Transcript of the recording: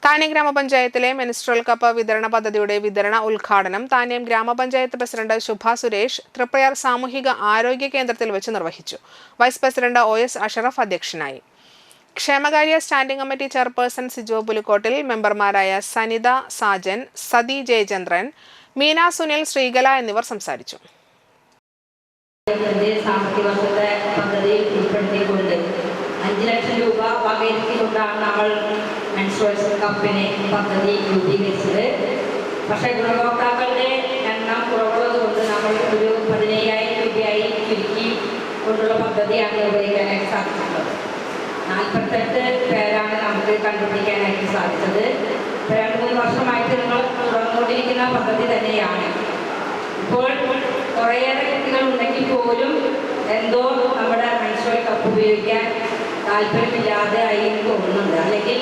താന്യം ഗ്രാമപഞ്ചായത്തിലെ menstrual cup വിതരണ പദ്ധതിയുടെ വിതരണ ഉദ്ഘാടനം താന്യം ഗ്രാമപഞ്ചായത്ത് പ്രസിഡന്റ് ശുഭ സുരേഷ് തൃപ്രയാർ സാമൂഹിക ആരോഗ്യ കേന്ദ്രത്തിൽ വെച്ച് നിർവഹിച്ചു. വൈസ് പ്രസിഡന്റ് OS അഷറഫ് അധ്യക്ഷനായി. ക്ഷേമകാര്യ standing committee chairperson Sijo Pulikkottil, മെമ്പർമാരായ സനിത സാജൻ, സതി ജയചന്ദ്രൻ, മീന സുനിൽ, ശ്രീകല എന്നിവർ സംസാരിച്ചു. രൂപ വകയിരുത്തിക്കൊണ്ടാണ് നമ്മൾ മെൻസ്ട്രുവൽ കപ്പിന് പദ്ധതി രൂപീകരിച്ചത്. പക്ഷേ ഗുണഭോക്താക്കളുടെ എണ്ണം കുറവുള്ളത് കൊണ്ട് നമ്മൾ ഒരു 15,000 രൂപയായി ചുരുക്കി കൊണ്ടുള്ള പദ്ധതിയാണ് നിർവഹിക്കാനായിട്ട് സാധിച്ചിട്ടുള്ളത്. 48 പേരാണ് നമുക്ക് കണ്ടുപിടിക്കാനായിട്ട് സാധിച്ചത്. 2-3 വർഷമായിട്ട് നമ്മൾ തുടർന്നുകൊണ്ടിരിക്കുന്ന പദ്ധതി തന്നെയാണ്. ഇപ്പോൾ കുറേയേറെ കുട്ടികൾ ഉണ്ടെങ്കിൽ പോലും എന്തോ നമ്മുടെ മെൻസ്ട്രുവൽ കപ്പ് ഉപയോഗിക്കാൻ താല്പര്യമില്ലാതെ ആയി തോന്നുന്നുണ്ട്. അല്ലെങ്കിൽ